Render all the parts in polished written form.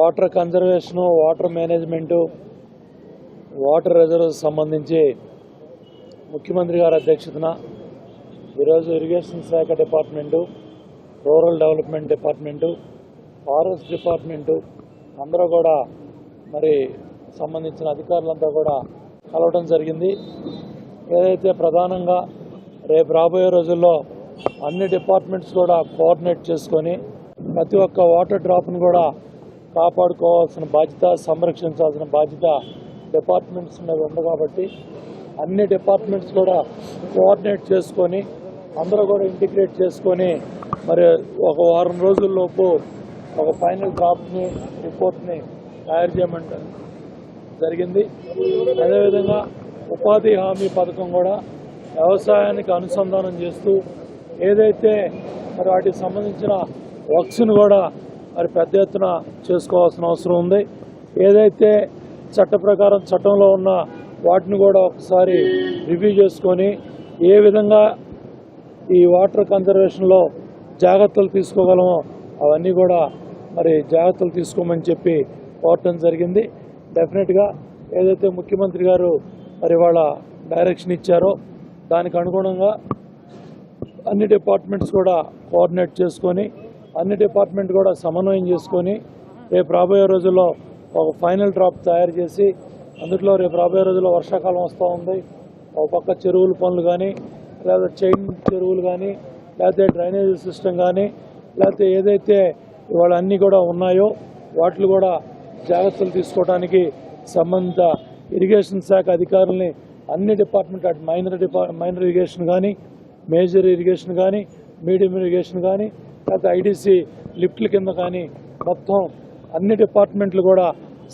Water conservation, water management, water reserves సంబంధించి ముఖ్యమంత్రి గారి అధ్యక్షతన ఈరోజు ఇరిగేషన్ శాఖ department, rural development department, forest department అందరూ కూడా మరి సంబంధించిన అధికారులంతా కూడా కలవడం జరిగింది. ఏదైతే ప్రధానంగా రేపు రాబోయే రోజుల్లో అన్ని డిపార్ట్మెంట్స్ కూడా కోఆర్డినేట్ చేసుకొని ప్రతి ఒక్క వాటర్ డ్రాప్ను కూడా కాపాడుకోవాల్సిన బాధ్యత, సంరక్షించాల్సిన బాధ్యత డిపార్ట్మెంట్స్ మీద ఉంది. కాబట్టి అన్ని డిపార్ట్మెంట్స్ కూడా కోఆర్డినేట్ చేసుకొని అందరూ కూడా ఇంటిగ్రేట్ చేసుకొని మరి ఒక వారం రోజుల్లోపు ఒక ఫైనల్ డ్రాఫ్ట్ని, రిపోర్ట్ని తయారు చేయమంటారు జరిగింది. అదేవిధంగా ఉపాధి హామీ పథకం కూడా వ్యవసాయానికి అనుసంధానం చేస్తూ ఏదైతే మరి వాటికి సంబంధించిన వర్క్స్ను కూడా మరి పెద్ద ఎత్తున చేసుకోవాల్సిన అవసరం ఉంది. ఏదైతే చట్ట ప్రకారం చట్టంలో ఉన్న వాటిని కూడా ఒకసారి రివ్యూ చేసుకొని ఏ విధంగా ఈ వాటర్ కన్జర్వేషన్లో జాగ్రత్తలు తీసుకోగలమో అవన్నీ కూడా మరి జాగ్రత్తలు తీసుకోమని చెప్పి కోరటం జరిగింది. డెఫినెట్గా ఏదైతే ముఖ్యమంత్రి గారు మరి వాళ్ళ డైరెక్షన్ ఇచ్చారో దానికి అనుగుణంగా అన్ని డిపార్ట్మెంట్స్ కూడా కోఆర్డినేట్ చేసుకొని అన్ని డిపార్ట్మెంట్ కూడా సమన్వయం చేసుకొని రేపు రాబోయే రోజుల్లో ఒక ఫైనల్ డ్రాఫ్ట్ తయారు చేసి అందులో రేపు రాబోయే రోజుల్లో వర్షాకాలం వస్తూ ఉంది. ఒక పక్క చెరువుల పనులు కానీ, లేదా చైన్ చెరువులు కానీ, లేకపోతే డ్రైనేజ్ సిస్టమ్ కానీ, లేకపోతే ఏదైతే ఇవాళ అన్నీ కూడా ఉన్నాయో వాటిని కూడా జాగ్రత్తలు తీసుకోవడానికి సంబంధిత ఇరిగేషన్ శాఖ అధికారుల్ని అన్ని డిపార్ట్మెంట్ అటు మైనర్ ఇరిగేషన్ కానీ, మేజర్ ఇరిగేషన్ కానీ, మీడియం ఇరిగేషన్ కానీ, లేకపోతే ఐడీసీ లిఫ్ట్ల కింద కానీ మొత్తం అన్ని డిపార్ట్మెంట్లు కూడా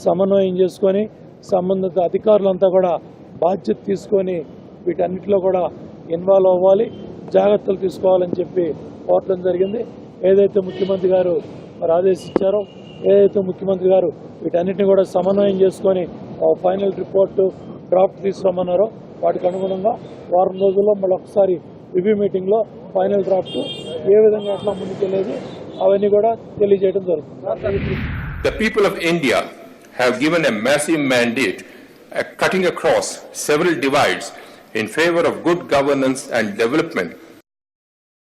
సమన్వయం చేసుకొని సంబంధిత అధికారులంతా కూడా బాధ్యత తీసుకొని వీటన్నిటిలో కూడా ఇన్వాల్వ్ అవ్వాలి, జాగ్రత్తలు తీసుకోవాలని చెప్పి కోరటం జరిగింది. ఏదైతే ముఖ్యమంత్రి గారు మరి ఆదేశించారో, ఏదైతే ముఖ్యమంత్రి గారు వీటన్నిటిని కూడా సమన్వయం చేసుకొని ఫైనల్ రిపోర్టు డ్రాఫ్ట్ తీసుకురమ్మన్నారో వాటికి అనుగుణంగా వారం రోజుల్లో మళ్ళీ ఒకసారి రివ్యూ మీటింగ్లో ఫైనల్ డ్రాఫ్ట్ ఏ విధంగా ఎట్లా ముందుకెళ్ళేది అవన్నీ కూడా తెలియజేయడం జరుగుతుంది. The people of India have given a massive mandate, cutting across several divides in favor of good governance and development